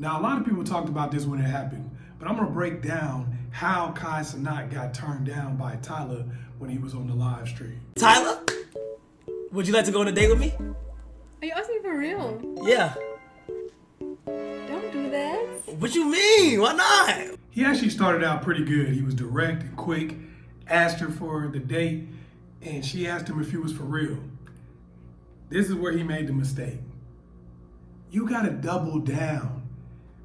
Now, a lot of people talked about this when it happened, but I'm gonna break down how Kai Cenat got turned down by Tyla when he was on the live stream. Tyla, would you like to go on a date with me? Are you asking for real? Yeah. Don't do that. What you mean? Why not? He actually started out pretty good. He was direct and quick, asked her for the date, and she asked him if he was for real. This is where he made the mistake. You gotta double down.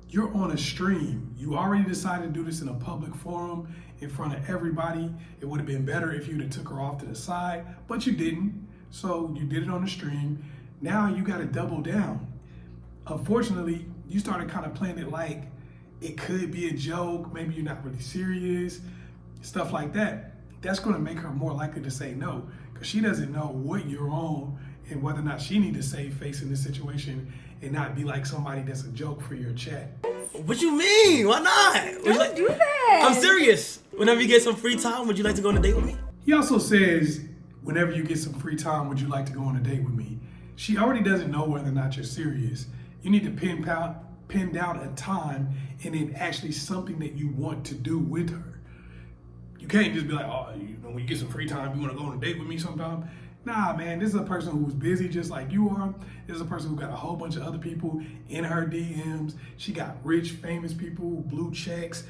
You're on a stream. You already decided to do this in a public forum in front of everybody. It would have been better if you'd have took her off to the side, but you didn't. So you did it on the stream. Now you gotta double down. Unfortunately, you started kind of playing it like it could be a joke, maybe you're not really serious, stuff like that. That's gonna make her more likely to say no, because she doesn't know what you're on and whether or not she need to save face in this situation and not be like somebody that's a joke for your chat. What you mean? Why not? Don't do that. I'm serious. Whenever you get some free time, would you like to go on a date with me? He also says, whenever you get some free time, would you like to go on a date with me? She already doesn't know whether or not you're serious. You need to pin down a time and then actually something that you want to do with her. You can't just be like, oh, when you get some free time, you want to go on a date with me sometime? Nah, man, this is a person who's busy just like you are. This is a person who got a whole bunch of other people in her DMs. She got rich, famous people, blue checks,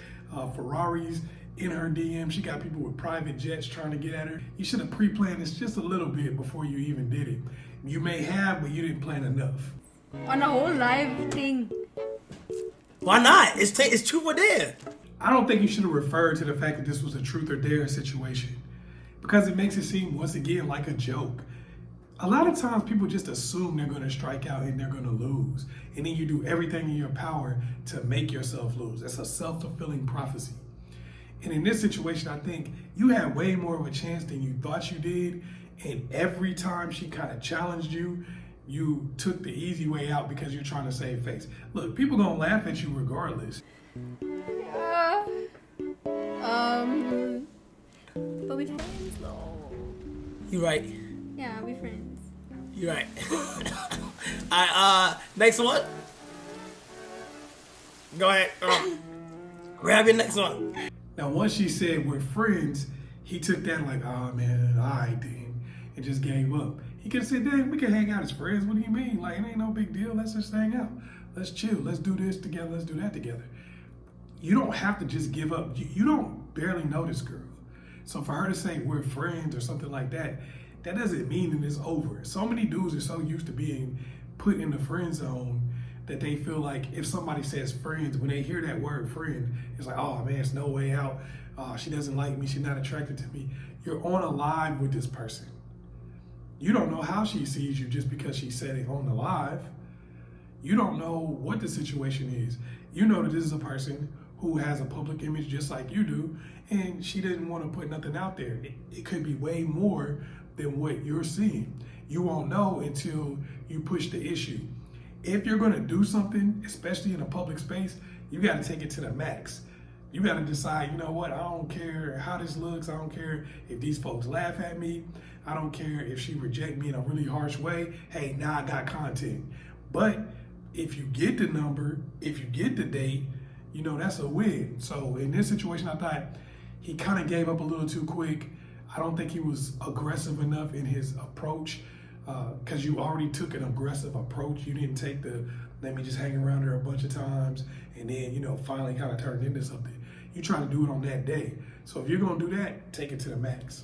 Ferraris in her DMs. She got people with private jets trying to get at her. You should have pre-planned this just a little bit before you even did it. You may have, but you didn't plan enough. On a whole live thing. Why not? It's truth or dare. I don't think you should have referred to the fact that this was a truth or dare situation, because it makes it seem, once again, like a joke. A lot of times people just assume they're gonna strike out and they're gonna lose. And then you do everything in your power to make yourself lose. That's a self-fulfilling prophecy. And in this situation, I think you had way more of a chance than you thought you did. And every time she kind of challenged you, you took the easy way out because you're trying to save face. Look, people gonna laugh at you regardless. But we friends though. You right. Yeah, we friends. You right. Alright, next one. Go ahead. Grab your next one. Now, once she said we're friends, he took that like, oh man, all right then, and just gave up. He could have said, dang, we can hang out as friends. What do you mean? Like, it ain't no big deal. Let's just hang out. Let's chill. Let's do this together. Let's do that together. You don't have to just give up. You don't barely know this girl. So for her to say we're friends or something like that, that doesn't mean that it's over. So many dudes are so used to being put in the friend zone that they feel like if somebody says friends, when they hear that word friend, it's like, oh man, it's no way out. She doesn't like me. She's not attracted to me. You're on a live with this person. You don't know how she sees you just because she said it on the live. You don't know what the situation is. You know that this is a person who has a public image just like you do, and she didn't want to put nothing out there. It could be way more than what you're seeing. You won't know until you push the issue. If you're gonna do something, especially in a public space, you gotta take it to the max. You gotta decide, you know what, I don't care how this looks, I don't care if these folks laugh at me, I don't care if she reject me in a really harsh way. Hey, now I got content. But if you get the number, if you get the date, you know, that's a win. So in this situation, I thought he kind of gave up a little too quick. I don't think he was aggressive enough in his approach, because you already took an aggressive approach. You didn't take the, let me just hang around her a bunch of times and then, you know, finally kind of turn it into something. You try to do it on that day. So if you're gonna do that, take it to the max.